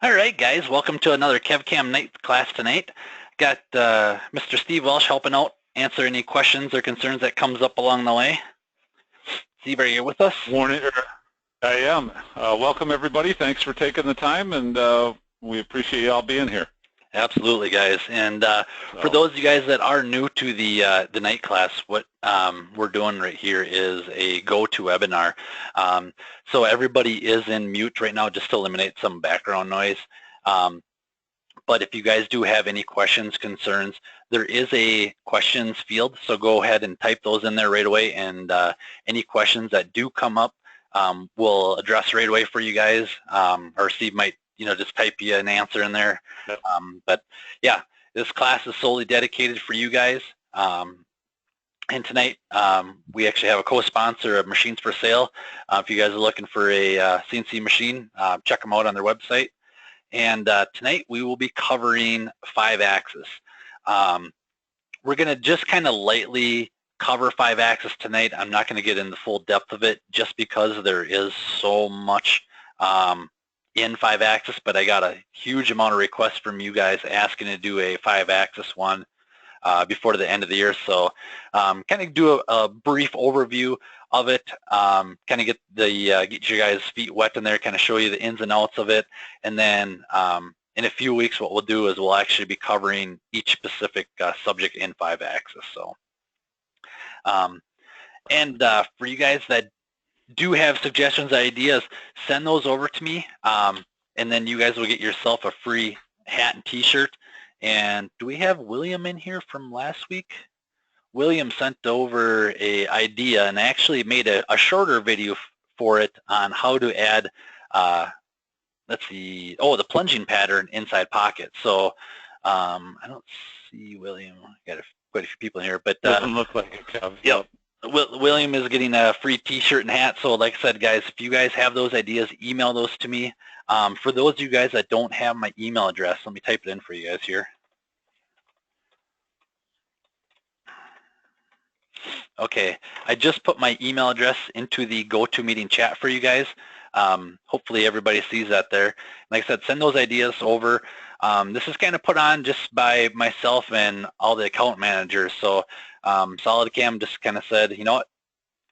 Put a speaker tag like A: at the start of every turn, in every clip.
A: All right, guys, welcome to another KevCAM night class tonight. Got Mr. Steve Welsh helping out, answer any questions or concerns that comes up along the way. Steve, are you with us?
B: Morning. I am. Welcome, everybody. Thanks for taking the time, and we appreciate you all being here.
A: Absolutely, guys. And for those of you guys that are new to the night class, what we're doing right here is a GoToWebinar. So everybody is in mute right now just to eliminate some background noise. But if you guys do have any questions, concerns, there is a questions field, so go ahead and type those in there right away, and any questions that do come up, we'll address right away for you guys, or Steve might just type you an answer in there. But yeah, this class is solely dedicated for you guys. And tonight, we actually have a co-sponsor of Machines for Sale. If you guys are looking for a CNC machine, check them out on their website. And tonight we will be covering 5-axis. We're going to just kind of lightly cover 5-axis tonight. I'm not going to get in the full depth of it just because there is so much in 5-axis, but I got a huge amount of requests from you guys asking to do a 5-axis one before the end of the year. So kind of do a brief overview of it, kind of get your guys' feet wet in there, kind of show you the ins and outs of it, and then in a few weeks what we'll do is we'll actually be covering each specific subject in 5-axis. So, and for you guys that do have suggestions, ideas, send those over to me, and then you guys will get yourself a free hat and t-shirt. And do we have William in here from last week? William sent over a idea and actually made a shorter video for it on how to add, let's see, the plunging pattern inside pocket. So I don't see William. I got quite a few people in here, but
B: doesn't look like it, Kev.
A: Yep. William is getting a free t-shirt and hat. So like I said, guys, if you guys have those ideas, email those to me. For those of you guys that don't have my email address, let me type it in for you guys here. Okay, I just put my email address into the GoToMeeting chat for you guys. Hopefully everybody sees that there. Like I said, send those ideas over. This is kind of put on just by myself and all the account managers. So SolidCAM just kind of said, you know what,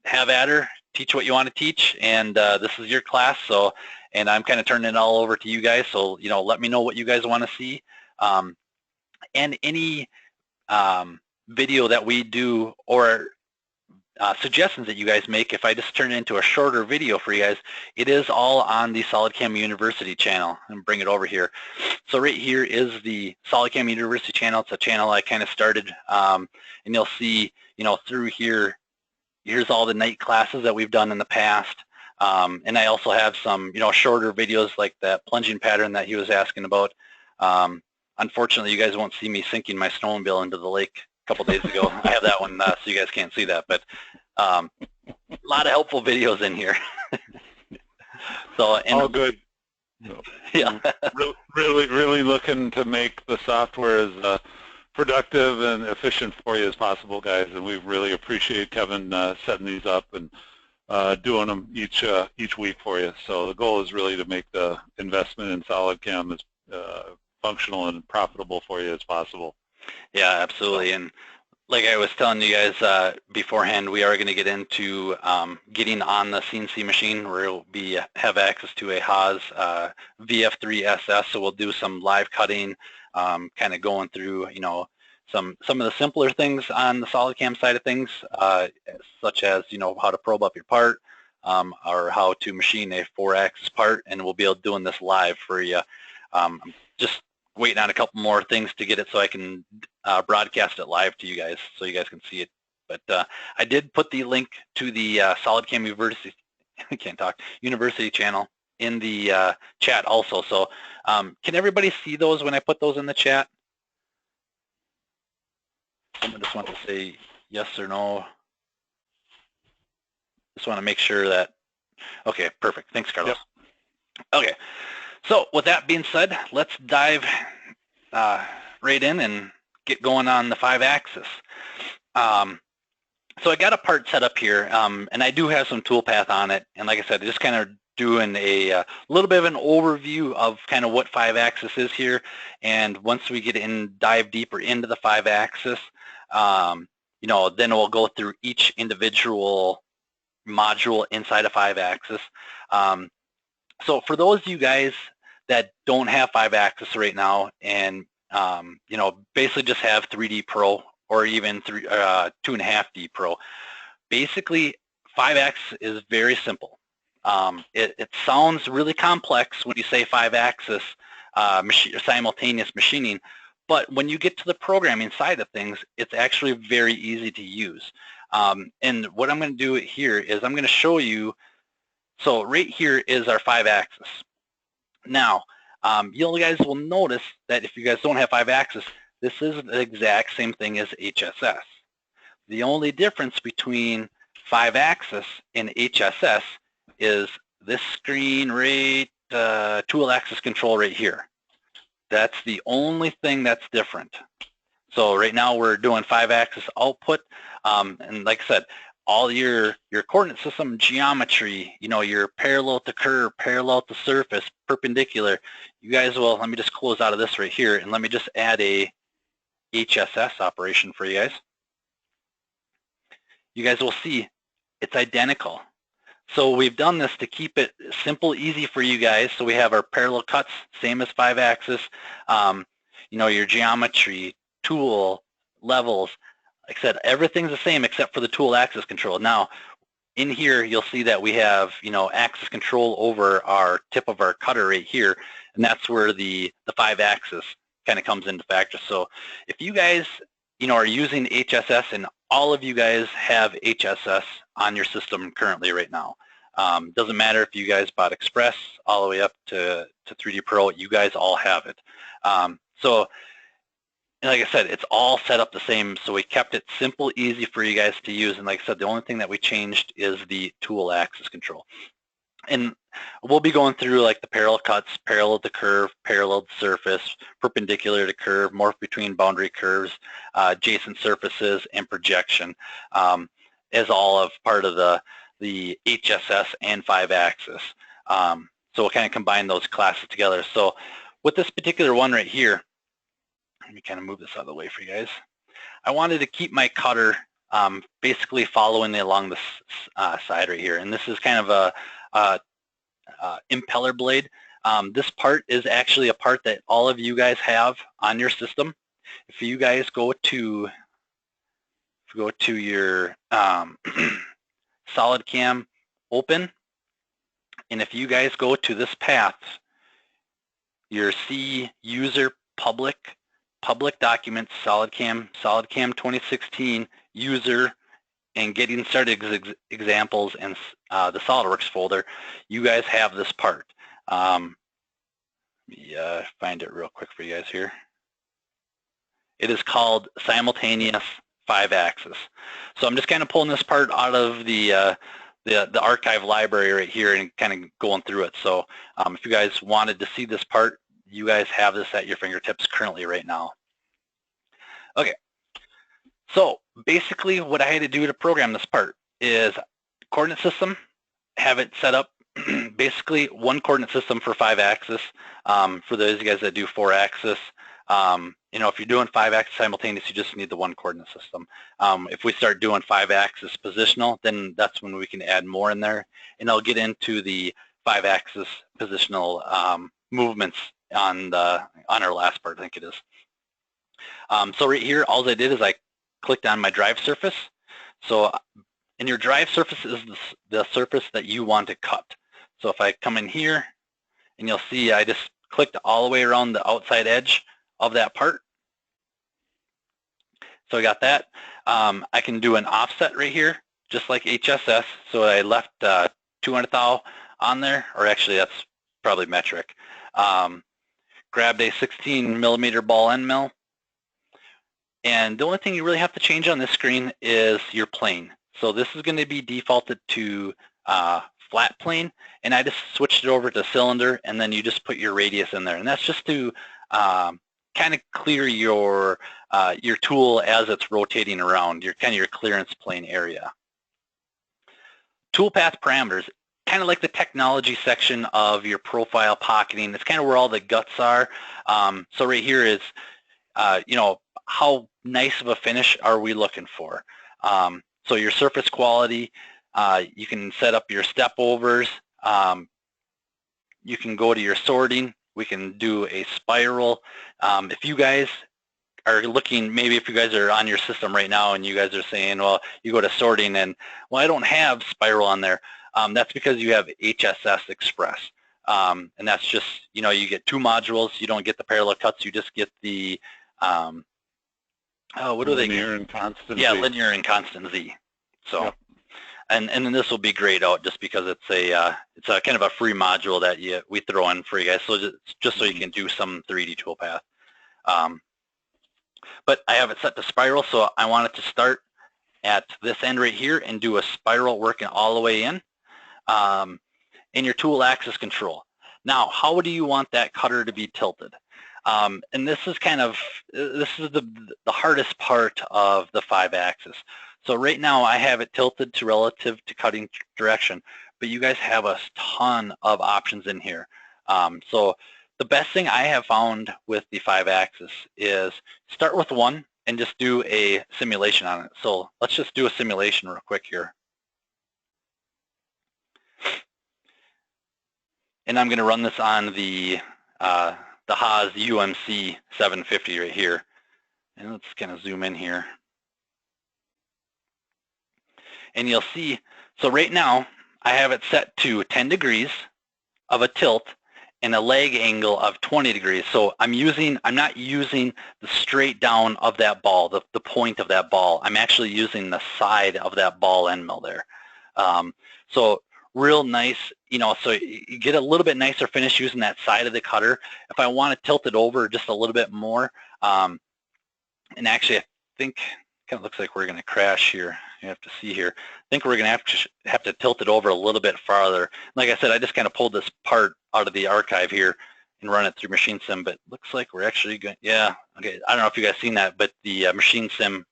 A: have at her, teach what you want to teach, and this is your class. So, and I'm kind of turning it all over to you guys. So, let me know what you guys want to see. And any video that we do or suggestions that you guys make, if I just turn it into a shorter video for you guys, it is all on the SolidCAM University channel. And bring it over here. So right here is the SolidCAM University channel. It's a channel I kind of started, and you'll see, through here, here's all the night classes that we've done in the past. And I also have some, shorter videos like that plunging pattern that he was asking about. Unfortunately, you guys won't see me sinking my snowmobile into the lake a couple days ago. I have that one, so you guys can't see that, but a lot of helpful videos in here. So, and
B: all good.
A: Yeah.
B: really looking to make the software as productive and efficient for you as possible, guys, and we really appreciate Kevin setting these up and doing them each week for you. So the goal is really to make the investment in SolidCAM as functional and profitable for you as possible.
A: Yeah, absolutely. And like I was telling you guys beforehand, we are going to get into getting on the CNC machine where we'll have access to a Haas VF3 SS. So we'll do some live cutting, kind of going through, some of the simpler things on the SolidCAM side of things, such as, how to probe up your part, or how to machine a 4-axis part, and we'll be able to doing this live for you. Just waiting on a couple more things to get it so I can broadcast it live to you guys so you guys can see it. But I did put the link to the SolidCAM University, I can't talk, University channel in the chat also. So can everybody see those when I put those in the chat? Someone just wants to say yes or no. Just want to make sure that, okay, perfect. Thanks, Carlos. Yep. Okay. So with that being said, let's dive right in and get going on the 5-axis. So I got a part set up here, and I do have some toolpath on it. And like I said, I just kind of doing a little bit of an overview of kind of what 5-axis is here, and once we get in, dive deeper into the 5-axis, you know, then we'll go through each individual module inside of 5-axis. So for those of you guys that don't have 5-axis right now, and you know, basically just have 3D Pro or even 2.5D Pro, basically 5-axis is very simple. It sounds really complex when you say 5-axis simultaneous machining, but when you get to the programming side of things, it's actually very easy to use. And what I'm going to do here is I'm going to show you, so right here is our 5-axis. Now, you guys will notice that if you guys don't have 5-axis, this is the exact same thing as HSS. The only difference between 5-axis and HSS is this screen right, tool axis control right here. That's the only thing that's different. So right now we're doing 5-axis output, and like I said, all your coordinate system geometry, you know, your parallel to curve, parallel to surface, perpendicular, you guys will, let me just close out of this right here, and let me just add a HSS operation for you guys. You guys will see it's identical. So we've done this to keep it simple, easy for you guys. So we have our parallel cuts, same as 5-axis, you know, your geometry, tool, levels. Like I said, everything's the same except for the tool axis control. Now, in here, you'll see that we have, you know, axis control over our tip of our cutter right here, and that's where the 5-axis kind of comes into factor. So if you guys, you know, are using HSS, and all of you guys have HSS on your system currently right now. Doesn't matter if you guys bought Express all the way up to 3D Pro, you guys all have it. So like I said, it's all set up the same, so we kept it simple, easy for you guys to use, and like I said, the only thing that we changed is the tool axis control. And we'll be going through like the parallel cuts, parallel to curve, parallel to surface, perpendicular to curve, morph between boundary curves, adjacent surfaces, and projection as all of part of the HSS and 5-axis. So we'll kind of combine those classes together. So with this particular one right here, let me kind of move this out of the way for you guys. I wanted to keep my cutter basically following along this side right here, and this is kind of a impeller blade. This part is actually a part that all of you guys have on your system. If you guys go to your SolidCAM open, and if you guys go to this path, your C user public documents, SolidCAM 2016 user, and getting started examples, and the SolidWorks folder, you guys have this part. Yeah, find it real quick for you guys here. It is called Simultaneous 5-axis. So I'm just kind of pulling this part out of the archive library right here and kind of going through it. So if you guys wanted to see this part, you guys have this at your fingertips currently right now. Okay, so basically what I had to do to program this part is coordinate system, have it set up basically one coordinate system for 5-axis. For those of you guys that do 4-axis, you know, if you're doing 5-axis simultaneous, you just need the one coordinate system. If we start doing 5-axis positional, then that's when we can add more in there, and I'll get into the 5-axis positional movements on our last part, I think it is. So right here, all I did is I clicked on my drive surface. So and your drive surface is the surface that you want to cut. So if I come in here, and you'll see I just clicked all the way around the outside edge of that part. So I got that. I can do an offset right here, just like HSS. So I left 200 thou on there, or actually that's probably metric. Grabbed a 16 millimeter ball end mill. And the only thing you really have to change on this screen is your plane. So this is going to be defaulted to flat plane, and I just switched it over to cylinder, and then you just put your radius in there. And that's just to kind of clear your tool as it's rotating around, your clearance plane area. Toolpath parameters, kind of like the technology section of your profile pocketing. It's kind of where all the guts are. So right here is, you know, how nice of a finish are we looking for? So your surface quality, you can set up your step overs. You can go to your sorting. We can do a spiral. If you guys are looking, maybe if you guys are on your system right now and you guys are saying, well, you go to sorting and, well, I don't have spiral on there. That's because you have HSS Express. And that's just, you know, you get 2 modules. You don't get the parallel cuts. You just get the, what do they get?
B: Linear and constant
A: Yeah,
B: Z.
A: linear and constant Z. So,
B: yep.
A: and then this will be grayed out just because it's a kind of a free module that we throw in for you guys. So just so you can do some 3D toolpath. But I have it set to spiral, so I want it to start at this end right here and do a spiral working all the way in. In your tool axis control. Now, how do you want that cutter to be tilted? And this is the hardest part of the 5-axis. So right now I have it tilted to relative to cutting direction, but you guys have a ton of options in here. So the best thing I have found with the 5-axis is start with 1 and just do a simulation on it. So let's just do a simulation real quick here. And I'm going to run this on the Haas UMC 750 right here. And let's kind of zoom in here. And you'll see, so right now I have it set to 10 degrees of a tilt and a leg angle of 20 degrees. So I'm not using the straight down of that ball, the point of that ball. I'm actually using the side of that ball end mill there. So real nice, you know, so you get a little bit nicer finish using that side of the cutter. If I want to tilt it over just a little bit more, and actually I think kind of looks like we're going to crash here. You have to see here. I think we're going to have to tilt it over a little bit farther. Like I said, I just kind of pulled this part out of the archive here and run it through Machine Sim, but looks like we're actually going, yeah, okay. I don't know if you guys seen that, but the Machine Sim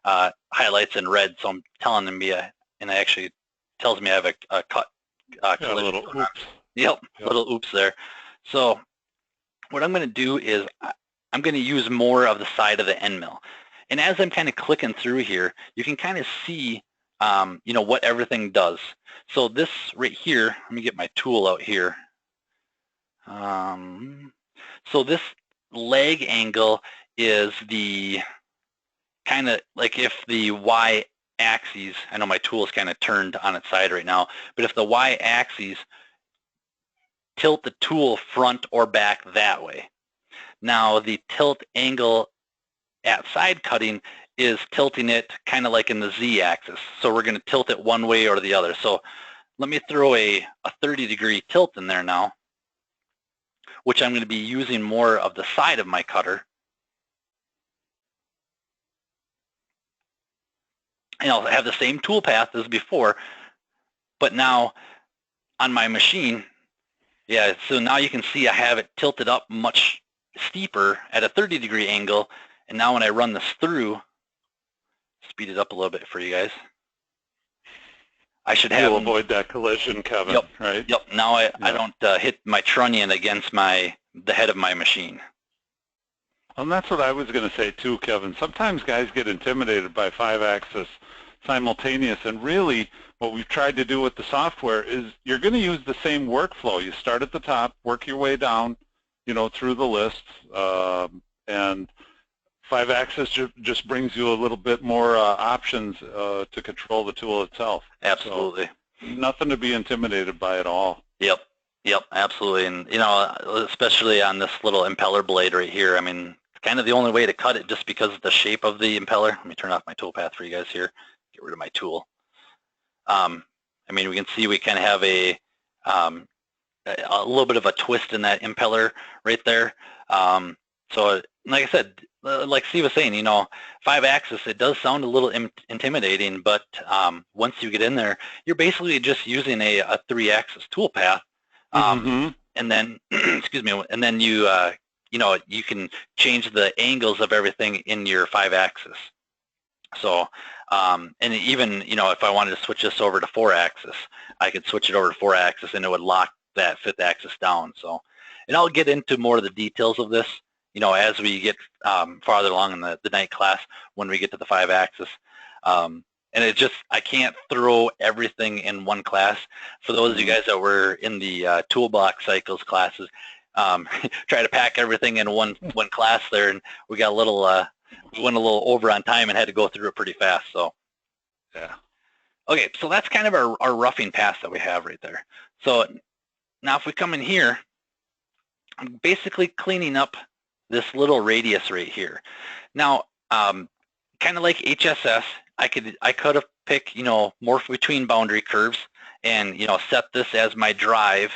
A: highlights in red, so I'm telling them, and it actually tells me I have a cut.
B: Yeah, a little oops.
A: Yep, little oops there. So what I'm going to do is I'm going to use more of the side of the end mill. And as I'm kind of clicking through here, you can kind of see, you know, what everything does. So this right here, let me get my tool out here. So this leg angle is the kind of like if the y-axis, I know my tool is kind of turned on its side right now, but if the y-axis tilt the tool front or back that way. Now the tilt angle at side cutting is tilting it kind of like in the z-axis. So we're going to tilt it one way or the other. So let me throw a 30-degree tilt in there now, which I'm going to be using more of the side of my cutter. And I'll have the same tool path as before, but now on my machine, yeah, so now you can see I have it tilted up much steeper at a 30-degree angle, and now when I run this through, speed it up a little bit for you guys, I should have...
B: You'll avoid that collision, Kevin,
A: yep,
B: right?
A: Yep, now I don't hit my trunnion against the head of my machine.
B: And that's what I was going to say too, Kevin. Sometimes guys get intimidated by 5-axis simultaneous, and really what we've tried to do with the software is you're going to use the same workflow. You start at the top, work your way down, you know, through the list, and 5-axis just brings you a little bit more options to control the tool itself.
A: Absolutely.
B: So, nothing to be intimidated by at all.
A: Yep. Yep, absolutely. And, you know, especially on this little impeller blade right here, I mean, kind of the only way to cut it just because of the shape of the impeller. Let me turn off my toolpath for you guys here. Get rid of my tool. I mean, we can see we kind of have a little bit of a twist in that impeller right there. So, like I said, like Steve was saying, you know, 5-axis, it does sound a little intimidating, but once you get in there, you're basically just using a 3-axis toolpath. And then, excuse me, and then you know, you can change the angles of everything in your 5-axis. So, and even, if I wanted to switch this over to 4-axis, I could switch it over to 4-axis and it would lock that 5th axis down. So, and I'll get into more of the details of this, as we get farther along in the night class when we get to the 5-axis. And it just, I can't throw everything in one class. For those of you guys that were in the toolbox cycles classes, try to pack everything in one class there, and we got a little, we went a little over on time and had to go through it pretty fast. So,
B: yeah.
A: Okay, so that's kind of our roughing pass that we have right there. So now if we come in here, I'm basically cleaning up this little radius right here. Now, kind of like HSS, I could have picked, morph between boundary curves and, set this as my drive,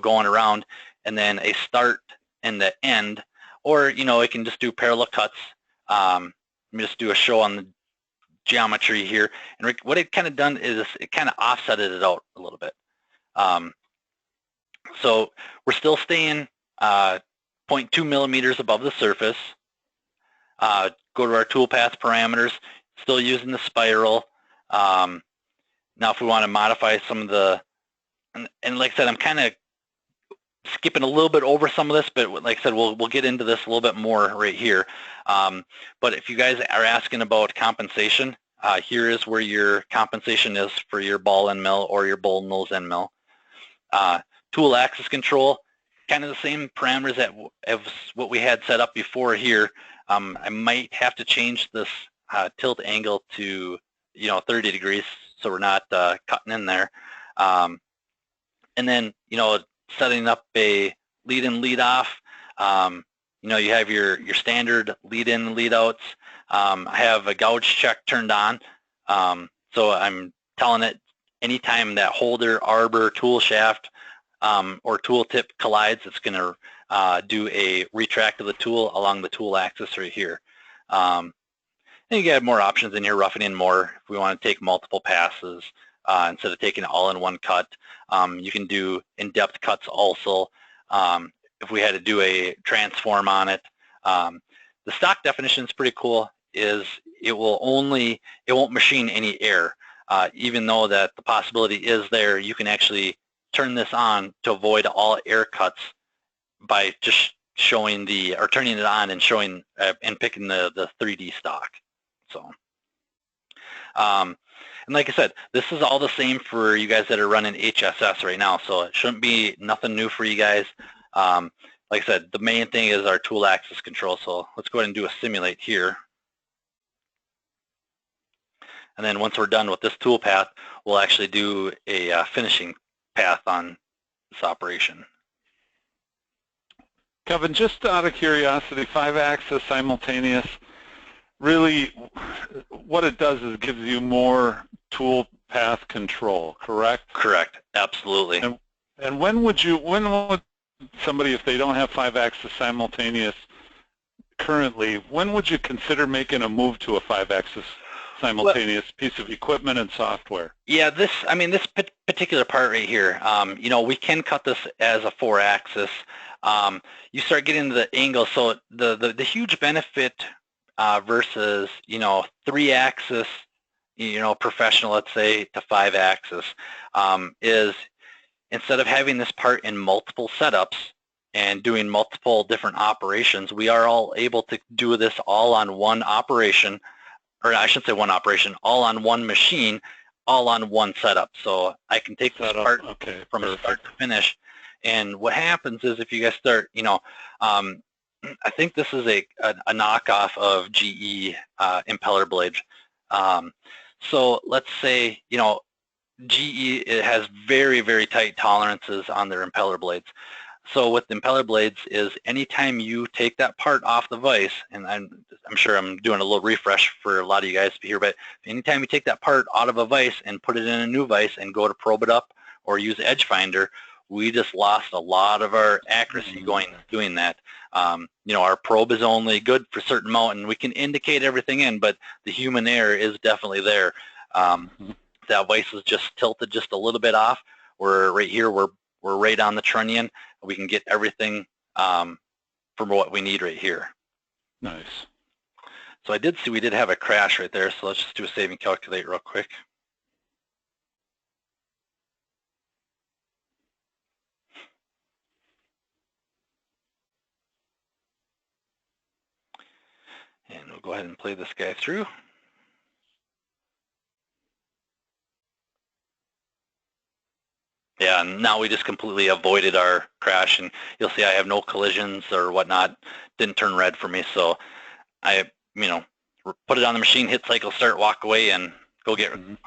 A: going around, and then a start and the end, or, I can just do parallel cuts. Let me just do a show on the geometry here. And what it kind of done is it kind of offsetted it out a little bit. So we're still staying 0.2 millimeters above the surface. Go to our toolpath parameters, still using the spiral. Now if we want to modify some of the, and like I said, I'm kind of skipping a little bit over some of this, but like I said, we'll get into this a little bit more right here. But if you guys are asking about compensation, here is where your compensation is for your ball end mill or your bowl nose end mill. Tool axis control, kind of the same parameters as what we had set up before here. I might have to change this tilt angle to 30 degrees so we're not cutting in there. And then setting up a lead in, lead off. You have your standard lead in, lead outs. I have a gouge check turned on. So I'm telling it anytime that holder, arbor, tool shaft, or tool tip collides, it's going to do a retract of the tool along the tool axis right here. And you get more options in here, roughing in more if we want to take multiple passes instead of taking it all in one cut. You can do in-depth cuts also if we had to do a transform on it. The stock definition is pretty cool. Is it won't machine any air. Even though that the possibility is there, you can actually turn this on to avoid all air cuts by just showing or turning it on and showing and picking the 3D stock. So, and like I said, this is all the same for you guys that are running HSS right now, so it shouldn't be nothing new for you guys. Like I said, the main thing is our tool axis control, so let's go ahead and do a simulate here. And then once we're done with this tool path, we'll actually do a finishing path on this operation.
B: Kevin, just out of curiosity, 5-axis simultaneous, really what it does is gives you more tool path control, correct?
A: Correct, absolutely.
B: And when would somebody, if they don't have 5-axis simultaneous currently, when would you consider making a move to a 5-axis simultaneous piece of equipment and software? Yeah,
A: this particular part right here, we can cut this as a 4-axis. You start getting to the angle, so the huge benefit versus 3-axis, professional, let's say, to 5-axis, is instead of having this part in multiple setups and doing multiple different operations, we are all able to do this all on one operation, or I shouldn't say one operation, all on one machine, all on one setup. So I can take this part from start to finish. And what happens is if you guys start, I think this is a knockoff of GE impeller blades. So let's say, GE has very, very tight tolerances on their impeller blades. So with the impeller blades is anytime you take that part off the vise, and I'm sure I'm doing a little refresh for a lot of you guys here, but anytime you take that part out of a vise and put it in a new vise and go to probe it up or use Edge Finder, we just lost a lot of our accuracy doing that. Our probe is only good for a certain amount, and we can indicate everything in, but the human error is definitely there. That vise is just tilted just a little bit off. We're right here. We're right on the trunnion. We can get everything from what we need right here.
B: Nice.
A: So I did see we did have a crash right there, so let's just do a save and calculate real quick. And we'll go ahead and play this guy through. Yeah, and now we just completely avoided our crash, and you'll see I have no collisions or whatnot. Didn't turn red for me, so I, put it on the machine, hit cycle start, walk away, and go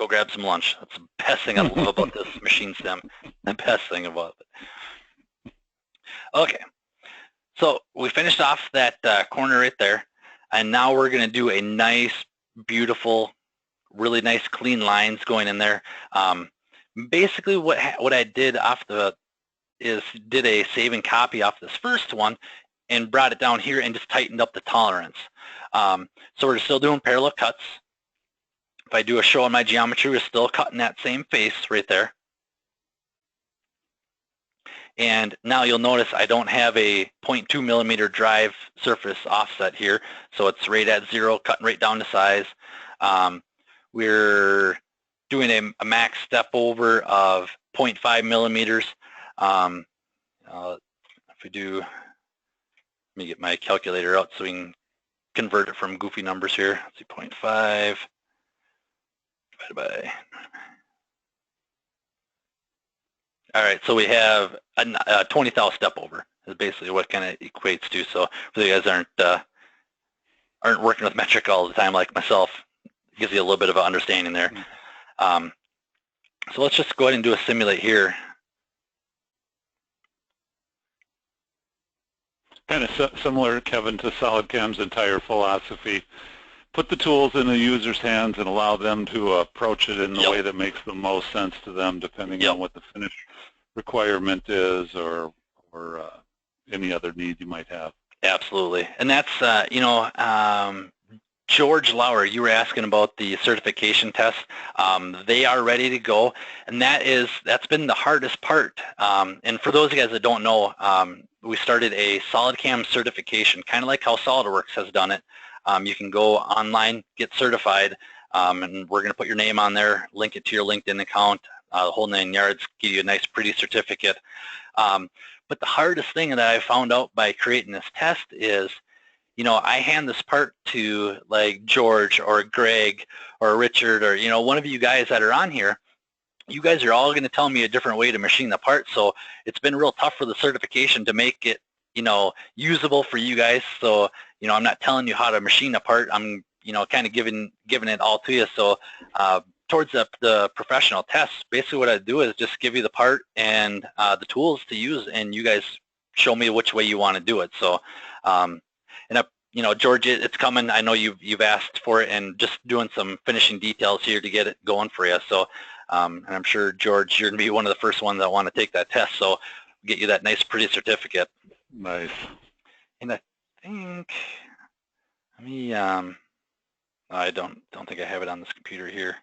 A: grab some lunch. That's the best thing I love about this machine stem. The best thing about it. Okay, so we finished off that corner right there, and now we're going to do a nice, beautiful, really nice clean lines going in there. Basically what I did did a save and copy off this first one and brought it down here and just tightened up the tolerance. So we're still doing parallel cuts. If I do a show on my geometry, we're still cutting that same face right there. And now you'll notice I don't have a 0.2 millimeter drive surface offset here, so it's right at 0, cutting right down to size. We're doing a max step over of 0.5 millimeters. If we do, let me get my calculator out so we can convert it from goofy numbers here. Let's see, 0.5 divided by. All right, so we have a 20 thou step over is basically what kind of equates to. So for you guys aren't working with metric all the time like myself, it gives you a little bit of an understanding there. So let's just go ahead and do a simulate here.
B: Kind of similar, Kevin, to SolidCAM's entire philosophy. Put the tools in the user's hands and allow them to approach it in the way that makes the most sense to them, depending on what the finish requirement is or any other need you might have. Absolutely.
A: And that's, George Lauer, you were asking about the certification test. They are ready to go, and that's been the hardest part. And for those of you guys that don't know, we started a SolidCAM certification, kind of like how SolidWorks has done it. You can go online, get certified, and we're going to put your name on there, link it to your LinkedIn account, the whole 9 yards, give you a nice, pretty certificate. But the hardest thing that I found out by creating this test is, I hand this part to like George or Greg or Richard or, one of you guys that are on here. You guys are all going to tell me a different way to machine the part. So it's been real tough for the certification to make it, usable for you guys. So, I'm not telling you how to machine a part. I'm, kind of giving it all to you. So towards the professional test, basically what I do is just give you the part and the tools to use, and you guys show me which way you want to do it. So, George, it's coming. I know you've asked for it, and just doing some finishing details here to get it going for you. So, and I'm sure, George, you're going to be one of the first ones that want to take that test. So, get you that nice, pretty certificate.
B: Nice.
A: And I think, let me, I don't think I have it on this computer here.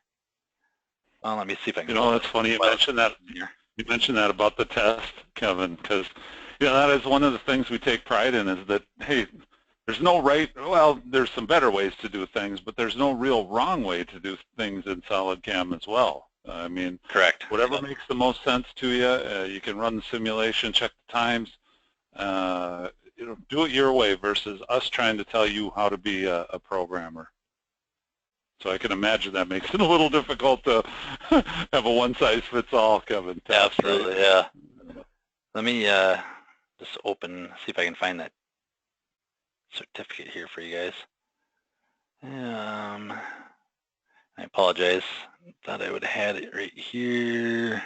A: Well, let me see if I can.
B: That's funny you mentioned that. You mentioned that about the test, Kevin, because that is one of the things we take pride in, is that, hey, there's no there's some better ways to do things, but there's no real wrong way to do things in SolidCAM as well. I mean,
A: correct.
B: Whatever makes the most sense to you, you can run the simulation, check the times, do it your way versus us trying to tell you how to be a programmer. So I can imagine that makes it a little difficult to have a one-size-fits-all, Kevin. Test,
A: absolutely, right? Yeah. Let me just see if I can find that certificate here for you guys. I apologize. Thought I would have had it right here.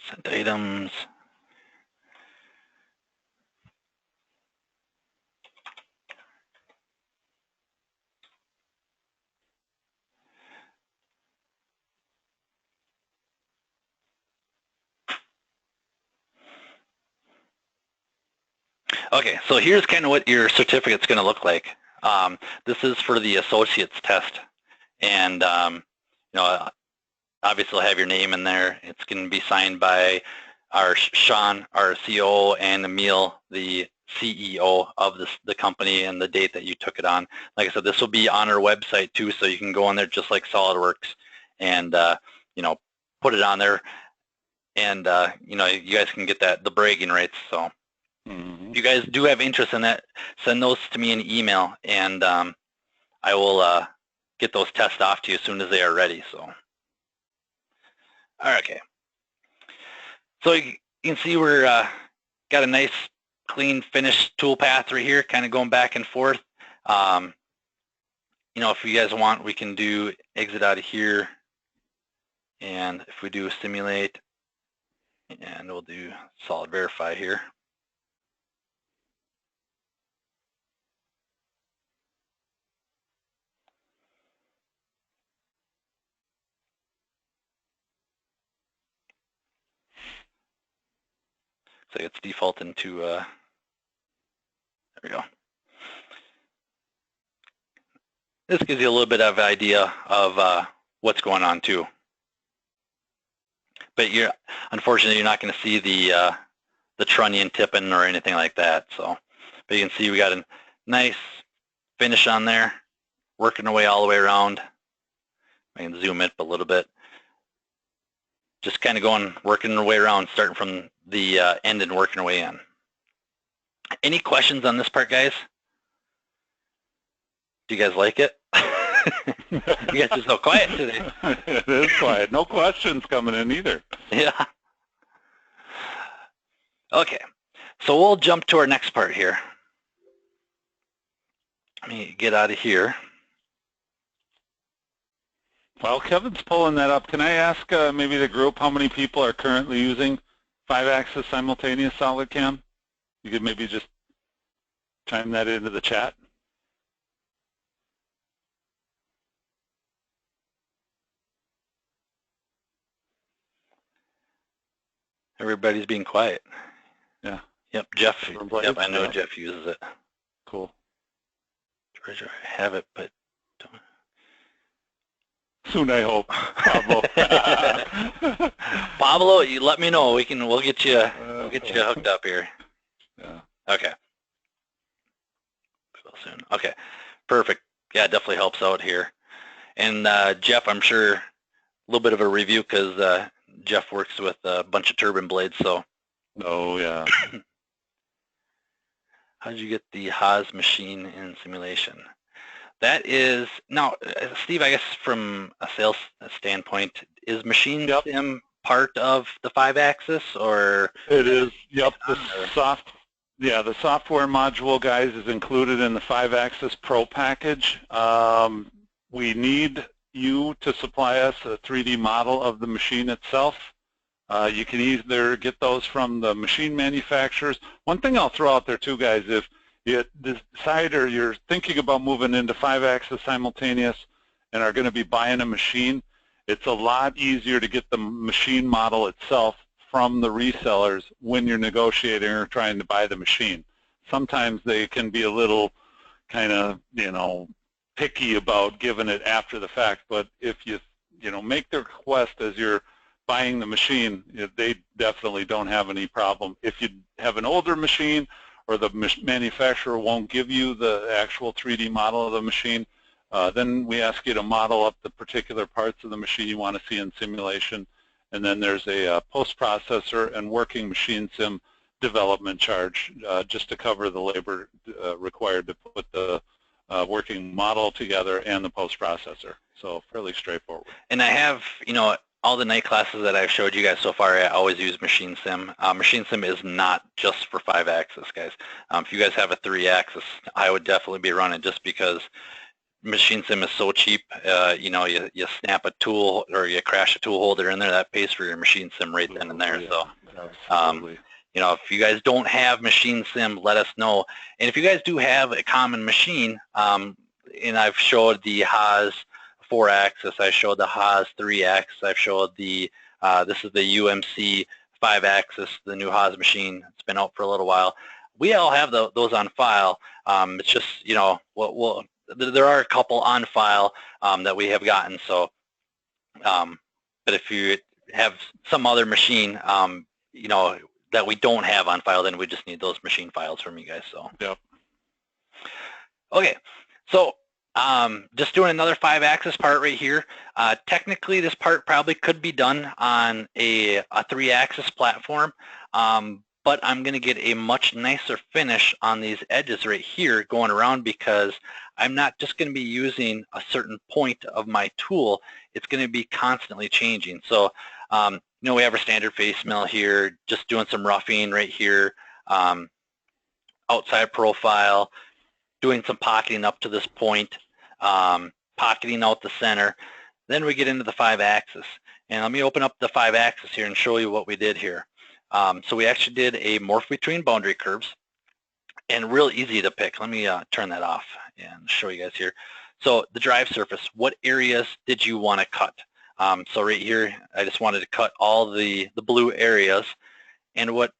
A: Sent items. Okay, so here's kind of what your certificate's going to look like. This is for the associates test, and obviously you'll have your name in there. It's going to be signed by Sean, our COO, and Emil, the CEO of the company, and the date that you took it on. Like I said, this will be on our website too, so you can go on there just like SolidWorks and you know, put it on there, and you know, you guys can get the bragging rights. So if you guys do have interest in that, send those to me in email, and I will get those tests off to you as soon as they are ready. So, all right, okay. So you can see we're got a nice, clean, finished tool path right here, kind of going back and forth. You know, if you guys want, we can do exit out of here, and if we do simulate, and we'll do solid verify here. So it's defaulting to, there we go. This gives you a little bit of idea of what's going on too. But unfortunately, you're not going to see the trunnion tipping or anything like that. So, but you can see we got a nice finish on there, working our way all the way around. I can zoom it a little bit. Just kind of working our way around, starting from the end and working our way in. Any questions on this part, guys? Do you guys like it? You guys are so quiet today.
B: It is quiet. No questions coming in either.
A: Yeah. Okay. So we'll jump to our next part here. Let me get out of here.
B: While Kevin's pulling that up, can I ask maybe the group how many people are currently using 5-axis simultaneous SolidCAM? You could maybe just chime that into the chat.
A: Everybody's being quiet.
B: Yeah.
A: Yep, Jeff. Yep, I know Jeff uses it.
B: Cool.
A: Treasure, I have it, but don't.
B: Soon, I hope. Pablo.
A: Pablo, you let me know. We'll get you hooked up here.
B: Yeah.
A: Okay. Soon. Okay. Perfect. Yeah, it definitely helps out here. And Jeff, I'm sure a little bit of a review because Jeff works with a bunch of turbine blades. So.
B: Oh yeah.
A: How did you get the Haas machine in simulation? That is, now, Steve, I guess from a sales standpoint, is machine sim part of the 5-axis, or?
B: It is, yep. The software module, guys, is included in the 5-axis Pro package. We need you to supply us a 3D model of the machine itself. You can either get those from the machine manufacturers. One thing I'll throw out there too, guys, if you decide or you're thinking about moving into 5-axis simultaneous and are going to be buying a machine, it's a lot easier to get the machine model itself from the resellers when you're negotiating or trying to buy the machine. Sometimes they can be a little kind of, you know, picky about giving it after the fact, but if you make the request as you're buying the machine, they definitely don't have any problem. If you have an older machine or the manufacturer won't give you the actual 3D model of the machine, then we ask you to model up the particular parts of the machine you want to see in simulation, and then there's a post-processor and working machine sim development charge just to cover the labor required to put the working model together and the post-processor. So fairly straightforward.
A: And I have, all the night classes that I've showed you guys so far, I always use Machine Sim. Machine Sim is not just for 5-axis, guys. If you guys have a 3-axis, I would definitely be running just because Machine Sim is so cheap. You snap a tool or you crash a tool holder in there, that pays for your Machine Sim right then and there. So, if you guys don't have Machine Sim, let us know. And if you guys do have a common machine, and I've showed the Haas 4-axis, I showed the Haas 3-axis, I've showed the, this is the UMC 5-axis, the new Haas machine. It's been out for a little while. We all have those on file. It's just, there are a couple on file that we have gotten. So, but if you have some other machine, you know, that we don't have on file, then we just need those machine files from you guys. So.
B: Yep.
A: Okay, so just doing another 5-axis part right here. Technically, this part probably could be done on a 3-axis platform, but I'm going to get a much nicer finish on these edges right here going around because I'm not just going to be using a certain point of my tool. It's going to be constantly changing. So, you know, we have our standard face mill here, just doing some roughing right here, outside profile, doing some pocketing up to this point, pocketing out the center. Then we get into the 5-axis. And let me open up the 5-axis here and show you what we did here. So we actually did a morph between boundary curves, and real easy to pick. Let me turn that off and show you guys here. So the drive surface, what areas did you want to cut? So right here, I just wanted to cut all the blue areas. And what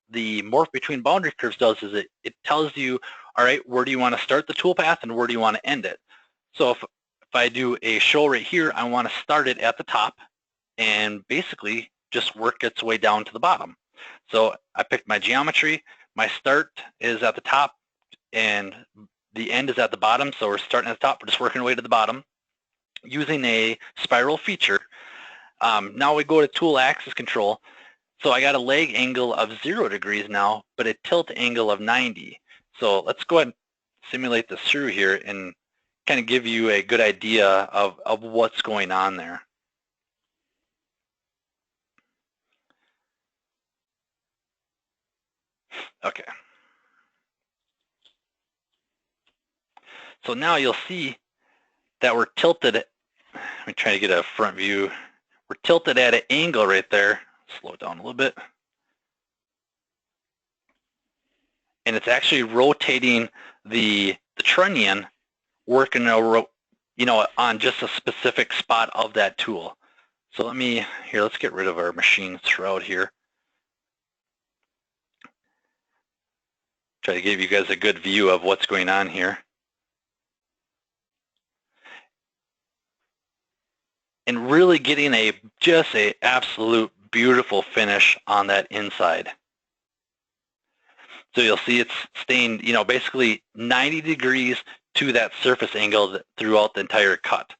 A: the morph between boundary curves does is it tells you, all right, where do you want to start the toolpath and where do you want to end it? So if I do a show right here, I want to start it at the top and basically just work its way down to the bottom. So I picked my geometry. My start is at the top and the end is at the bottom. So we're starting at the top, we're just working our way to the bottom using a spiral feature. Now we go to tool axis control. So I got a leg angle of 0 degrees now, but a tilt angle of 90. So let's go ahead and simulate this through here and kind of give you a good idea of what's going on there. Okay. So now you'll see that we're tilted. Let me try to get a front view. We're tilted at an angle right there. Slow it down a little bit. And it's actually rotating the trunnion, working on just a specific spot of that tool. So let's get rid of our machine shroud here. Try to give you guys a good view of what's going on here. And really getting just a absolute beautiful finish on that inside. So you'll see it's staying, basically 90 degrees to that surface angle throughout the entire cut.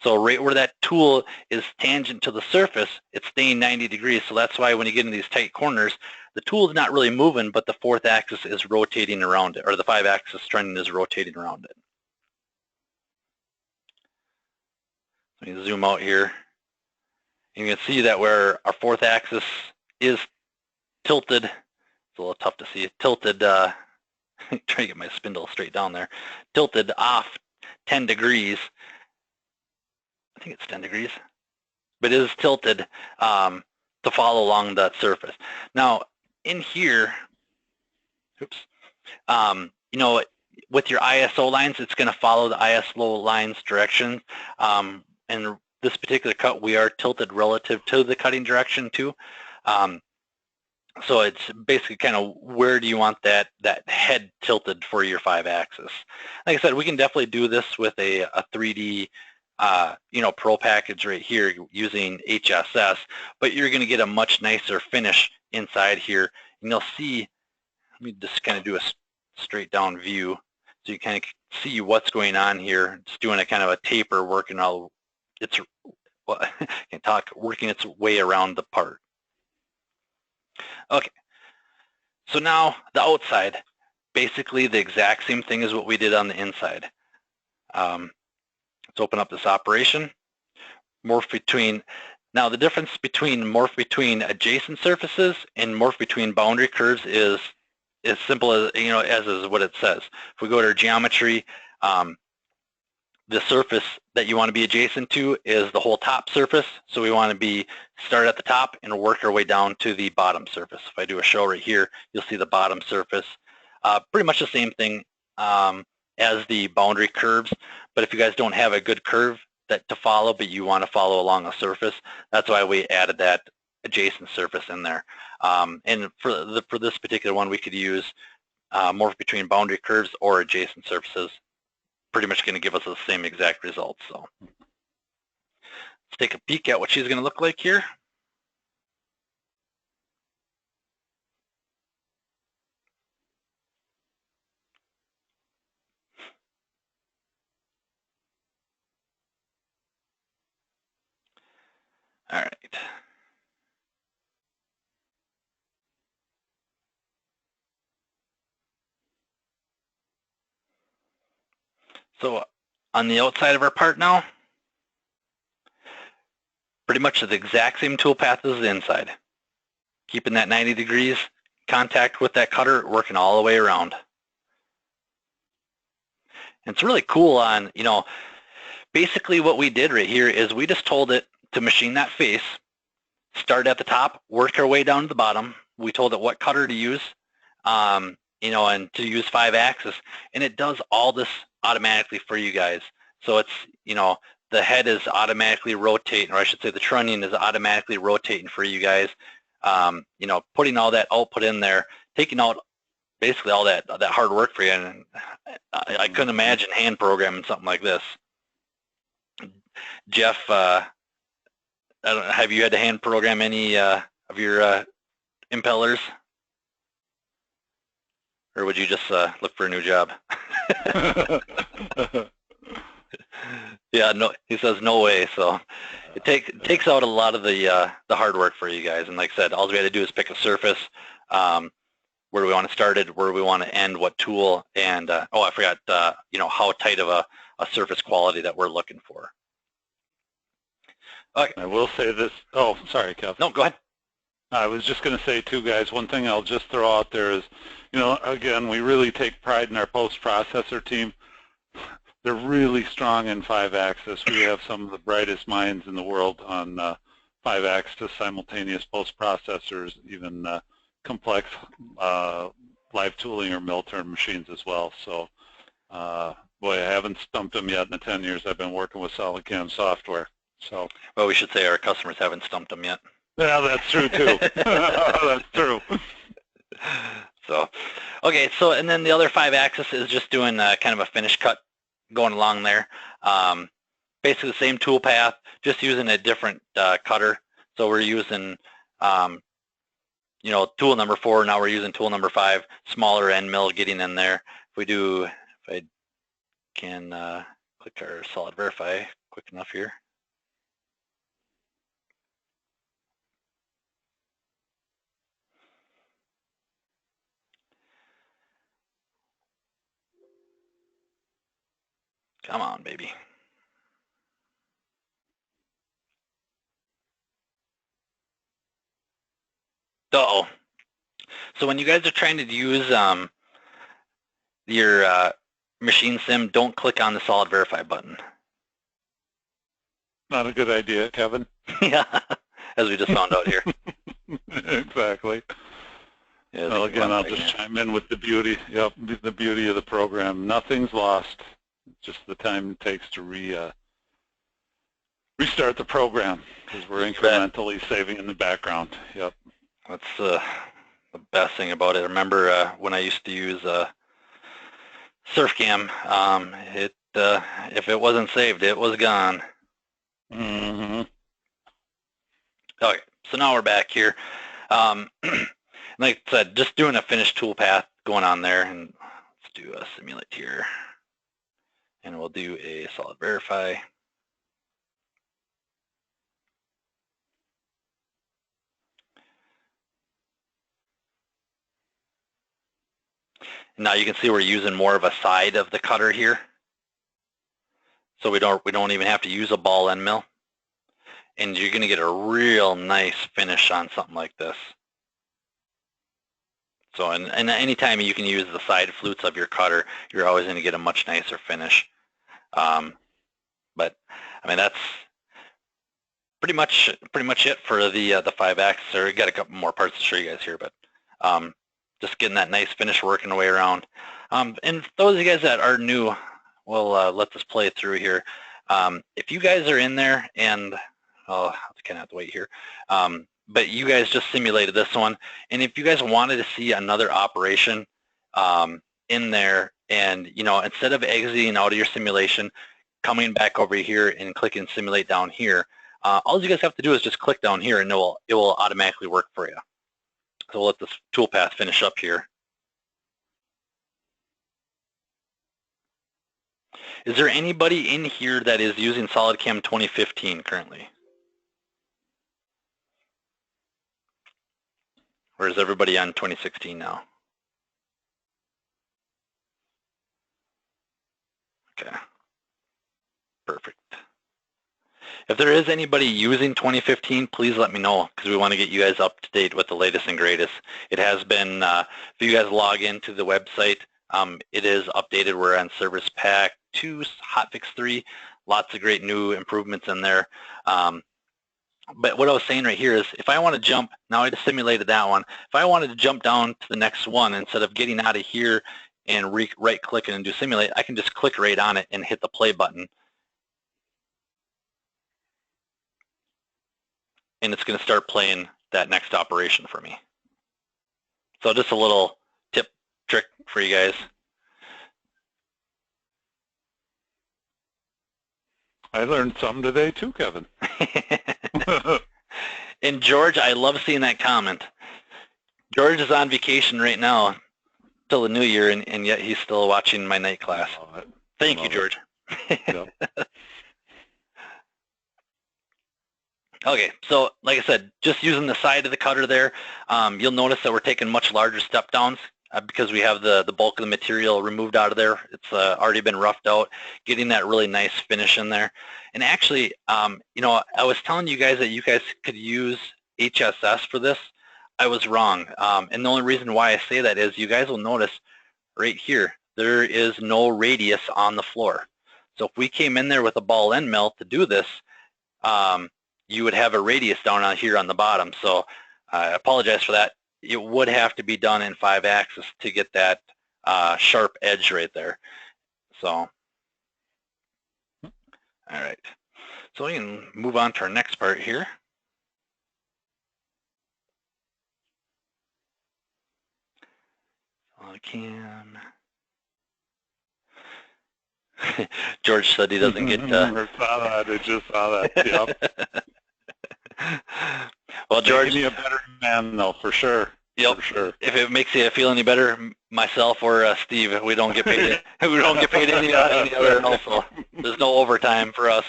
A: So right where that tool is tangent to the surface, it's staying 90 degrees. So that's why when you get in these tight corners, the tool is not really moving, but the 4th axis is rotating around it, or the 5-axis trunnion is rotating around it. Let me zoom out here. And you can see that where our 4th axis is tilted, it's a little tough to see, tilted, try to get my spindle straight down there, tilted off 10 degrees. I think it's 10 degrees, but it is tilted to follow along that surface. Now, in here, oops, with your ISO lines, it's going to follow the ISO lines direction. And this particular cut, we are tilted relative to the cutting direction too. So it's basically kind of where do you want that head tilted for your 5-axis. Like I said, we can definitely do this with a 3D Pro package right here using HSS, but you're going to get a much nicer finish inside here. And you'll see, let me just kind of do a straight down view so you kind of see what's going on here. Just doing a kind of a taper, working working its way around the part. Okay, so now the outside, basically the exact same thing as what we did on the inside. Let's open up this operation. Morph between, now the difference between morph between adjacent surfaces and morph between boundary curves is as simple as, as is what it says. If we go to our geometry, the surface that you want to be adjacent to is the whole top surface. So we want to start at the top and work our way down to the bottom surface. If I do a show right here, you'll see the bottom surface. Pretty much the same thing as the boundary curves. But if you guys don't have a good curve to follow, but you want to follow along a surface, that's why we added that adjacent surface in there. And for this particular one, we could use morph between boundary curves or adjacent surfaces. Pretty much going to give us the same exact results. So let's take a peek at what she's going to look like here. All right. So on the outside of our part now, pretty much the exact same toolpath as the inside. Keeping that 90 degrees contact with that cutter, working all the way around. And it's really cool on, you know, basically what we did right here is we just told it to machine that face, start at the top, work our way down to the bottom. We told it what cutter to use, you know, and to use 5-axis, and it does all this automatically for you guys. So it's, you know, the head is automatically rotating, or I should say the trunnion is automatically rotating for you guys. You know, putting all that output in there, taking out basically all that hard work for you, and I couldn't imagine hand programming something like this. Jeff, I don't know, have you had to hand program any of your impellers, or would you just look for a new job? Yeah, no, he says no way. So it takes out a lot of the hard work for you guys. And like I said, all we had to do is pick a surface, where do we want to start it, where do we want to end, what tool, and oh, I forgot, you know, how tight of a surface quality that we're looking for. Okay.
B: I will say this. Oh, sorry, Kev.
A: No, go ahead.
B: I was just going to say, too, guys, one thing I'll just throw out there is, you know, again, we really take pride in our post-processor team. They're really strong in 5-axis. We have some of the brightest minds in the world on 5-axis simultaneous post-processors, even complex live tooling or mill turn machines as well. So, boy, I haven't stumped them yet in the 10 years I've been working with SolidCAM software. So,
A: well, we should say our customers haven't stumped them yet.
B: Yeah, that's true too. That's true.
A: So, okay, so and then the other 5-axis is just doing kind of a finish cut going along there. Basically the same tool path, just using a different cutter. So we're using, you know, tool number 4. Now we're using tool number 5, smaller end mill getting in there. If we do, if I can click our Solid Verify quick enough here. Come on, baby. Uh-oh. So when you guys are trying to use your machine sim, don't click on the Solid Verify button.
B: Not a good idea, Kevin.
A: Yeah, as we just found out here.
B: Exactly.
A: Yeah,
B: well, again, I'll just chime in with the beauty, the beauty of the program. Nothing's lost. Just the time it takes to restart the program, because we're incrementally saving in the background. Yep.
A: That's the best thing about it. I remember when I used to use SolidCAM, if it wasn't saved, it was gone.
B: Mm-hmm.
A: Okay, so now we're back here. Like I said, just doing a finished tool path going on there, and let's do a simulate here, and we'll do a Solid Verify. Now you can see we're using more of a side of the cutter here, so we don't even have to use a ball end mill, and you're going to get a real nice finish on something like this. So, and anytime you can use the side flutes of your cutter, you're always going to get a much nicer finish. But I mean, that's pretty much it for the 5-axis. Or we got a couple more parts to show you guys here, but just getting that nice finish working the way around. And those of you guys that are new, we'll let this play through here. If you guys are in there, and I'll kind of have to wait here, but you guys just simulated this one, and if you guys wanted to see another operation in there, and you know, instead of exiting out of your simulation, coming back over here and clicking simulate down here, all you guys have to do is just click down here, and it will automatically work for you. So we'll let this toolpath finish up here. Is there anybody in here that is using SolidCAM 2015 currently? Or is everybody on 2016 now? Okay, perfect. If there is anybody using 2015, please let me know, because we want to get you guys up to date with the latest and greatest. It has been, if you guys log into the website, it is updated. We're on Service Pack 2, Hotfix 3, lots of great new improvements in there. But what I was saying right here is, if I want to jump, now I just simulated that one, if I wanted to jump down to the next one, instead of getting out of here and right-click it and do simulate, I can just click right on it and hit the play button. And it's going to start playing that next operation for me. So just a little tip, trick for you guys.
B: I learned some today too, Kevin.
A: And George, I love seeing that comment. George is on vacation right now till the new year, and yet he's still watching my night class. Thank you, George. Yep. Okay, so like I said, just using the side of the cutter there, you'll notice that we're taking much larger step downs because we have the bulk of the material removed out of there. It's already been roughed out, getting that really nice finish in there. And actually, you know, I was telling you guys that you guys could use HSS for this. I was wrong. And the only reason why I say that is you guys will notice right here, there is no radius on the floor. So if we came in there with a ball end mill to do this, you would have a radius down on here on the bottom. So I apologize for that. It would have to be done in 5-axis to get that sharp edge right there. So, all right. So we can move on to our next part here. SolidCAM. George said he doesn't get.
B: I saw that. I just saw that. Yep.
A: Well, George,
B: making you a better man, though, for sure.
A: Yep.
B: For sure.
A: If it makes you feel any better, myself or Steve, we don't get paid. We don't get paid any other. Also, there's no overtime for us.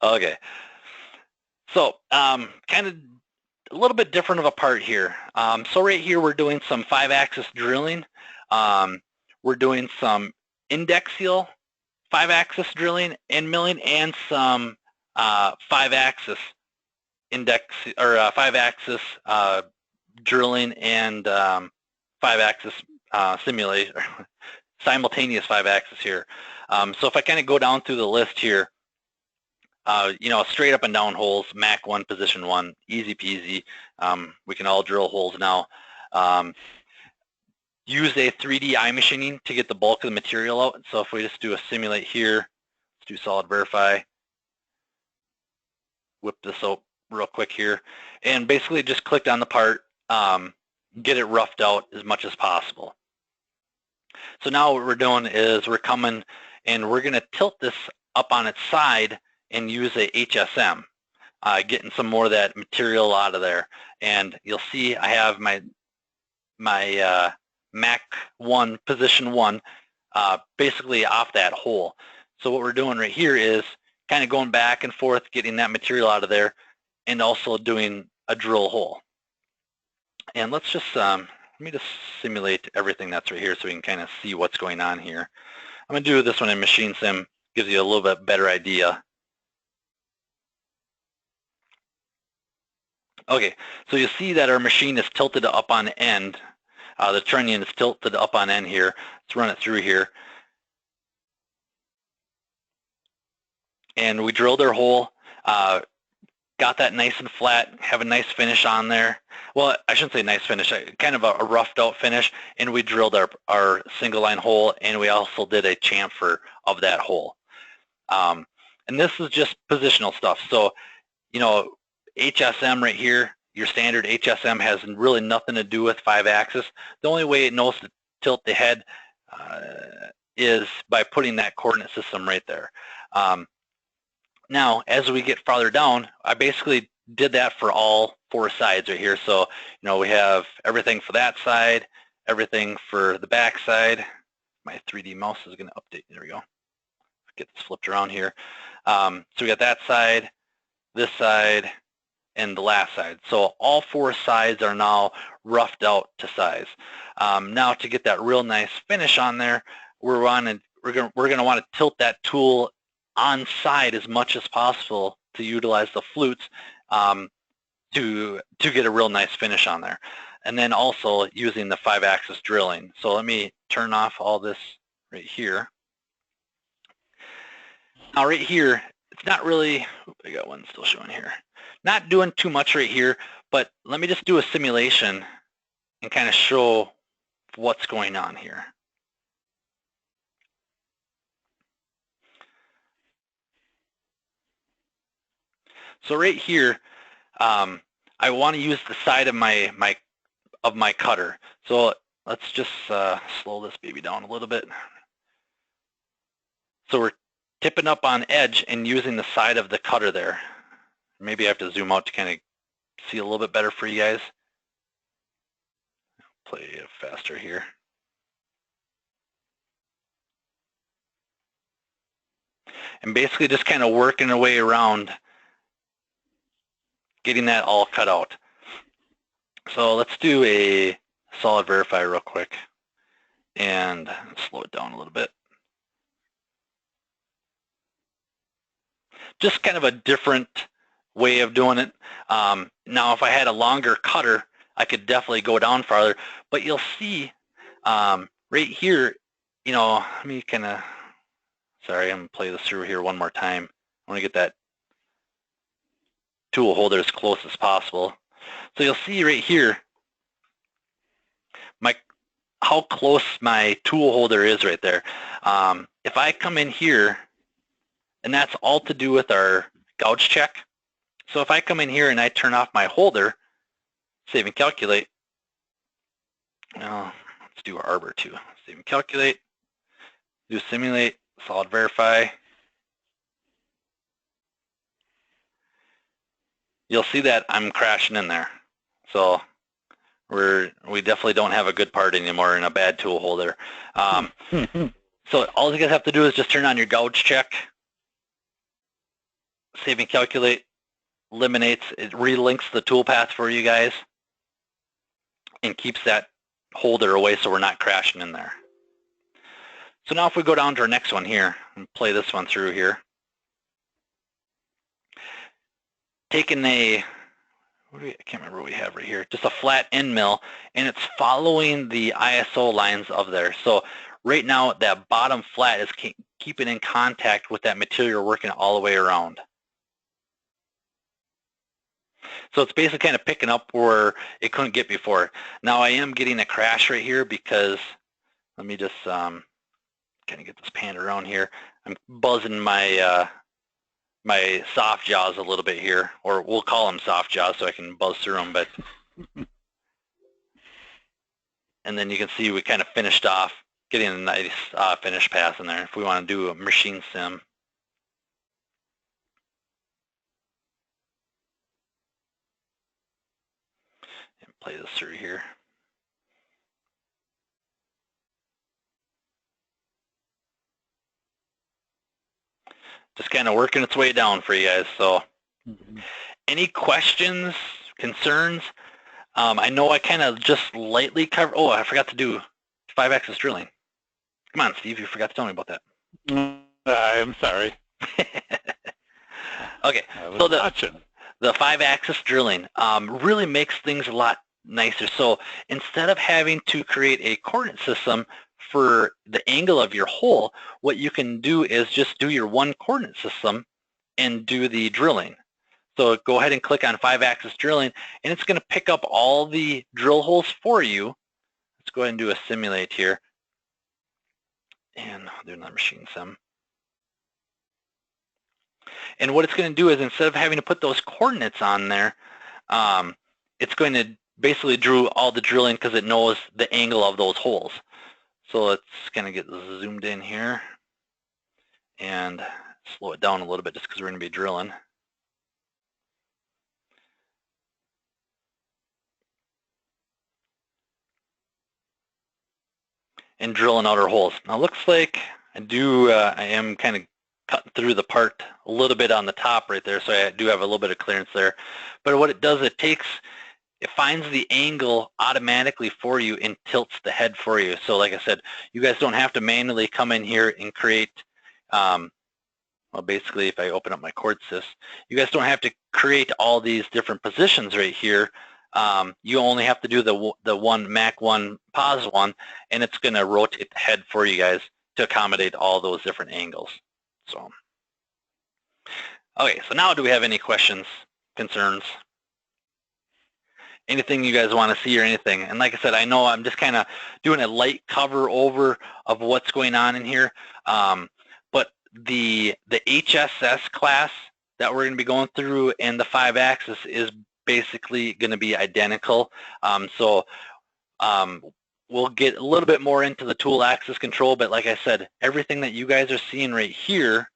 A: Okay. So, kind of a little bit different of a part here. So right here, we're doing some 5-axis drilling. We're doing some index seal 5-axis drilling and milling, and some 5-axis index or 5-axis drilling and 5-axis simulation, simultaneous 5-axis here. So if I kind of go down through the list here, you know, straight up and down holes, Mac 1, position 1, easy peasy. We can all drill holes now. Use a 3D eye machining to get the bulk of the material out. So if we just do a simulate here, let's do solid verify, whip this out real quick here, and basically just click on the part, get it roughed out as much as possible. So now what we're doing is we're coming and we're going to tilt this up on its side and use a HSM, getting some more of that material out of there. And you'll see I have my Mac 1, position 1, basically off that hole. So what we're doing right here is kind of going back and forth, getting that material out of there, and also doing a drill hole. And let's just, let me just simulate everything that's right here so we can kind of see what's going on here. I'm going to do this one in Machine Sim, gives you a little bit better idea. Okay, so you see that our machine is tilted up on end. The trunnion is tilted up on end here. Let's run it through here. And we drilled our hole, got that nice and flat, have a nice finish on there. Well, I shouldn't say nice finish, kind of a roughed out finish, and we drilled our single line hole, and we also did a chamfer of that hole. And this is just positional stuff. So, you know, HSM right here, your standard HSM has really nothing to do with 5-axis. The only way it knows to tilt the head is by putting that coordinate system right there. Now, as we get farther down, I basically did that for all 4 sides right here. So, you know, we have everything for that side, everything for the back side. My 3D mouse is going to update. There we go. Get this flipped around here. So we got that side, this side, and the last side. So all 4 sides are now roughed out to size. Now to get that real nice finish on there, we're going to want to tilt that tool on side as much as possible to utilize the flutes to get a real nice finish on there. And then also using the 5-axis drilling. So let me turn off all this right here. Now right here, it's not really, I got one still showing here. Not doing too much right here, but let me just do a simulation and kind of show what's going on here. So right here, I want to use the side of my cutter. So let's just slow this baby down a little bit. So we're tipping up on edge and using the side of the cutter there. Maybe I have to zoom out to kind of see a little bit better for you guys. Play it faster here. And basically just kind of working our way around getting that all cut out. So let's do a solid verify real quick and slow it down a little bit. Just kind of a different way of doing it. Now if I had a longer cutter, I could definitely go down farther, but you'll see right here, you know, let me kind of, sorry, I'm going to play this through here one more time. I want to get that tool holder as close as possible. So you'll see right here how close my tool holder is right there. If I come in here, and that's all to do with our gouge check. So if I come in here and I turn off my holder, save and calculate. Well, let's do arbor too. Save and calculate, do simulate, solid verify. You'll see that I'm crashing in there. So we definitely don't have a good part anymore in a bad tool holder. So all you guys have to do is just turn on your gouge check, save and calculate, eliminates, it relinks the tool path for you guys and keeps that holder away so we're not crashing in there. So now if we go down to our next one here and play this one through here, taking a, I can't remember what we have right here, just a flat end mill, and it's following the ISO lines of there. So right now that bottom flat is keeping in contact with that material working all the way around. So it's basically kind of picking up where it couldn't get before. Now I am getting a crash right here because, let me just kind of get this panned around here. I'm buzzing my my soft jaws a little bit here, or we'll call them soft jaws so I can buzz through them. But and then you can see we kind of finished off getting a nice finish pass in there. If we want to do a machine sim. And play this through here. Just kind of working its way down for you guys. So any questions, concerns? I know I kind of just lightly covered, oh, I forgot to do 5-axis drilling. Come on, Steve, you forgot to tell me about that.
B: I'm sorry.
A: Okay, so the 5-axis drilling really makes things a lot nicer. So instead of having to create a coordinate system for the angle of your hole, what you can do is just do your one coordinate system and do the drilling. So go ahead and click on 5-axis drilling, and it's going to pick up all the drill holes for you. Let's go ahead and do a simulate here. And I'll do another machine sim. And what it's going to do is instead of having to put those coordinates on there, it's going to basically do all the drilling because it knows the angle of those holes. So let's kind of get zoomed in here and slow it down a little bit just because we're going to be drilling. And drilling out our holes. Now it looks like I am kind of cutting through the part a little bit on the top right there, so I do have a little bit of clearance there. But what it does, it finds the angle automatically for you and tilts the head for you. So like I said, you guys don't have to manually come in here and create, well, basically if I open up my cord sys, you guys don't have to create all these different positions right here. You only have to do the one Mac 1 pause one, and it's going to rotate the head for you guys to accommodate all those different angles. So, okay, so now do we have any questions, concerns? Anything you guys want to see or anything? And like I said, I know I'm just kind of doing a light cover over of what's going on in here, but the HSS class that we're going to be going through and the 5-axis is basically going to be identical. We'll get a little bit more into the tool axis control, but like I said, everything that you guys are seeing right here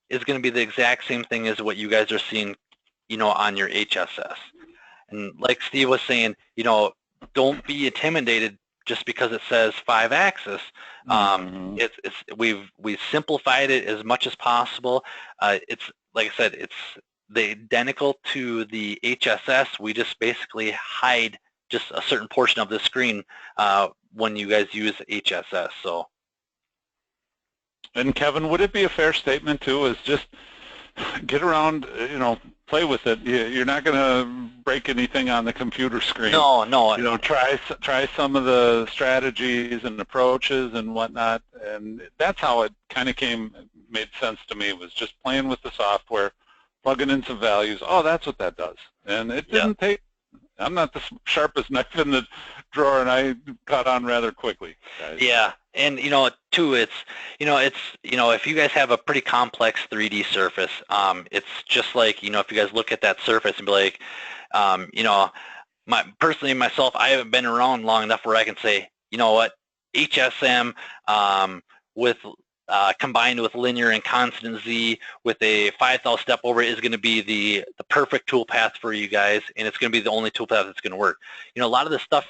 A: is going to be the exact same thing as what you guys are seeing, on your HSS. And like Steve was saying, don't be intimidated just because it says 5-axis. We've simplified it as much as possible. It's like I said, it's identical to the HSS. We just basically hide just a certain portion of the screen when you guys use HSS. So.
B: And Kevin, would it be a fair statement too, is just get around, play with it. You're not going to break anything on the computer screen.
A: No.
B: Try some of the strategies and approaches and whatnot, and that's how it kind of made sense to me, was just playing with the software, plugging in some values. Oh, that's what that does. And it didn't take, I'm not the sharpest knife in the drawer, and I caught on rather quickly, guys.
A: Yeah, and too, it's if you guys have a pretty complex 3D surface, it's just like, if you guys look at that surface and be like, personally myself, I haven't been around long enough where I can say, you know what, HSM with combined with linear and constant Z with a 5,000 step over is going to be the perfect tool path for you guys, and it's going to be the only tool path that's going to work. A lot of this stuff,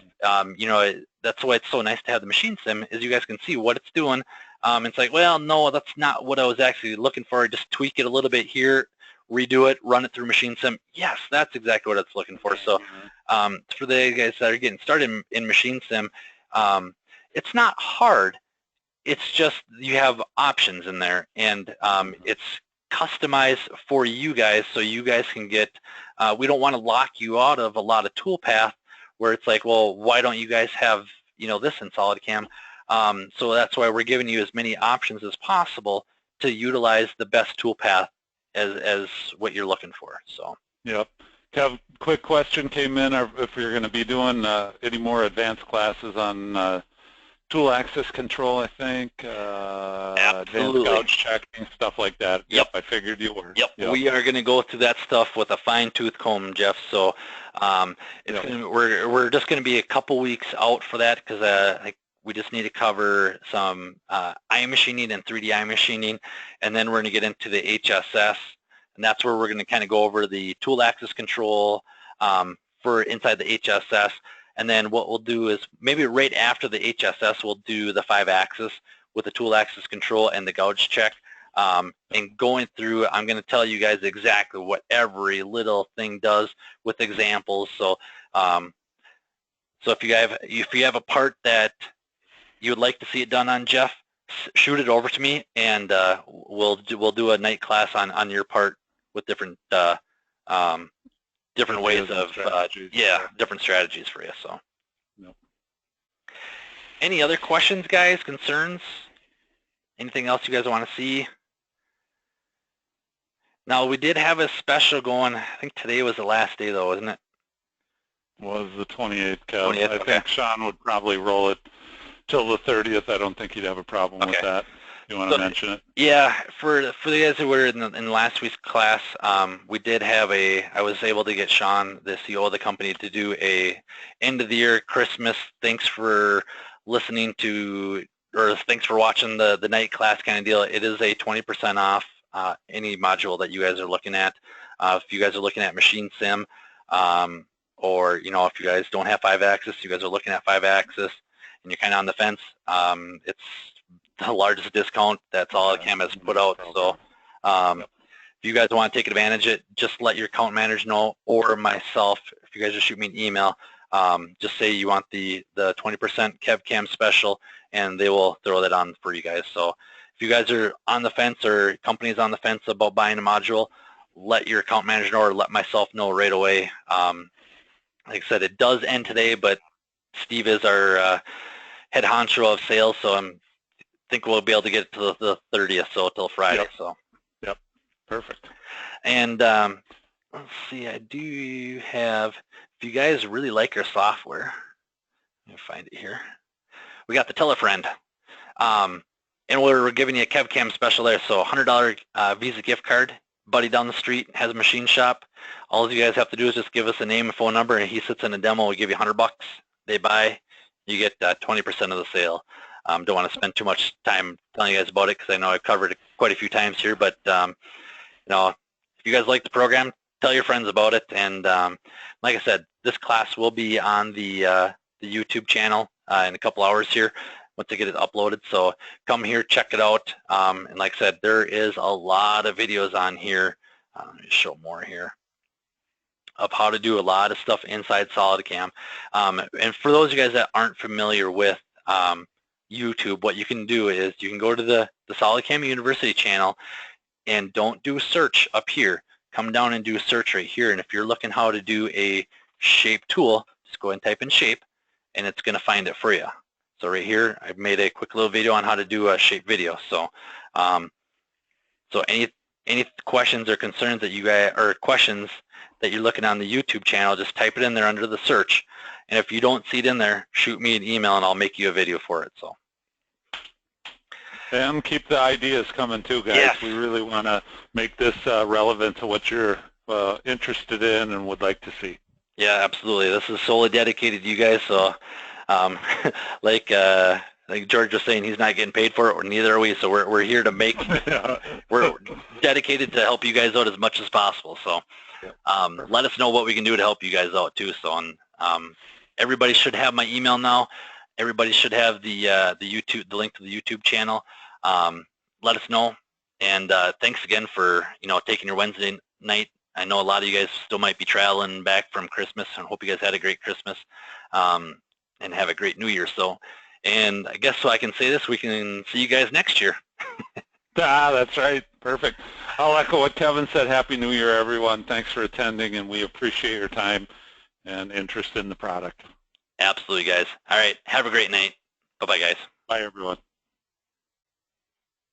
A: that's why it's so nice to have the machine sim, is you guys can see what it's doing. It's like, well, no, that's not what I was actually looking for. Just tweak it a little bit here, redo it, run it through machine sim. Yes, that's exactly what it's looking for. So for the guys that are getting started in machine sim, it's not hard. It's just you have options in there, and it's customized for you guys, so you guys can get, we don't want to lock you out of a lot of toolpath where it's like, well, why don't you guys have this in SolidCAM? So that's why we're giving you as many options as possible to utilize the best toolpath as what you're looking for. So. Yep.
B: Kev, quick question came in, if you're going to be doing any more advanced classes on tool axis control, I think,
A: Absolutely.
B: Advanced gouge checking, stuff like that.
A: Yep.
B: I figured you were.
A: Yep. We are going to go through that stuff with a fine-tooth comb, Jeff. So we're just going to be a couple weeks out for that, because we just need to cover some eye machining and 3D eye machining, and then we're going to get into the HSS, and that's where we're going to kind of go over the tool axis control for inside the HSS. And then what we'll do is maybe right after the HSS, we'll do the 5-axis with the tool axis control and the gouge check. And going through, I'm going to tell you guys exactly what every little thing does with examples. So, so if you have a part that you would like to see it done on, Jeff, shoot it over to me, and we'll do a night class on your part with different different ways of different strategies for you. So any other questions, guys, concerns, anything else you guys want to see? Now, we did have a special going. I think today was the last day, though, isn't it?
B: Was the 28th, Kev. I think Sean would probably roll it till the 30th. I don't think he'd have a problem with that. You want to mention it?
A: Yeah, for the guys who were in last week's class, we did have I was able to get Sean, the CEO of the company, to do a end of the year Christmas thanks for listening to, or thanks for watching the night class kind of deal. It is a 20% off any module that you guys are looking at. If you guys are looking at machine sim, or if you guys don't have 5-axis, you guys are looking at 5-axis, and you're kind of on the fence, it's the largest discount that SolidCAM has put out. So If you guys want to take advantage of it, just let your account manager know, or myself. If you guys just shoot me an email, just say you want the 20% KevCAM special, and they will throw that on for you guys. So if you guys are on the fence, or companies on the fence about buying a module, let your account manager know, or let myself know right away. Like I said, it does end today, but Steve is our head honcho of sales, so I think we'll be able to get it to the 30th, so till Friday.
B: Yep.
A: So.
B: Yep. Perfect.
A: And let's see, I do have, if you guys really like our software, let me find it here. We got the Telefriend. And we're giving you a KevCAM special there, so $100 Visa gift card. Buddy down the street has a machine shop. All you guys have to do is just give us a name and phone number, and he sits in a demo. We give you $100. They buy, you get 20% of the sale. Don't want to spend too much time telling you guys about it, because I know I've covered it quite a few times here, but you know, if you guys like the program, tell your friends about it. And like I said, this class will be on the YouTube channel in a couple hours here once I get it uploaded. So come here, check it out. And like I said, there is a lot of videos on here. Let me show more here of how to do a lot of stuff inside SolidCAM. And for those of you guys that aren't familiar with YouTube, what you can do is you can go to the SolidCAM University channel, and don't do a search up here. Come down and do a search right here. And if you're looking how to do a shape tool, just go ahead and type in shape, and it's going to find it for you. So right here, I've made a quick little video on how to do a shape video. So, so any questions or concerns that you guys, or questions that you're looking on the YouTube channel, just type it in there under the search. And if you don't see it in there, shoot me an email, and I'll make you a video for it. So.
B: And keep the ideas coming too, guys.
A: Yes.
B: We really want to make this relevant to what you're interested in and would like to see.
A: Yeah, absolutely. This is solely dedicated to you guys. So, like George was saying, he's not getting paid for it, or neither are we. So we're here to make. We're dedicated to help you guys out as much as possible. So, let us know what we can do to help you guys out too. So, everybody should have my email now. Everybody should have the link to the YouTube channel. Let us know, and thanks again for taking your Wednesday night. I know a lot of you guys still might be traveling back from Christmas, and hope you guys had a great Christmas and have a great New Year. So, and I guess so I can say this: we can see you guys next year.
B: That's right. Perfect. I'll echo what Kevin said. Happy New Year, everyone. Thanks for attending, and we appreciate your time and interest in the product.
A: Absolutely, guys. All right. Have a great night. Bye-bye, guys.
B: Bye, everyone.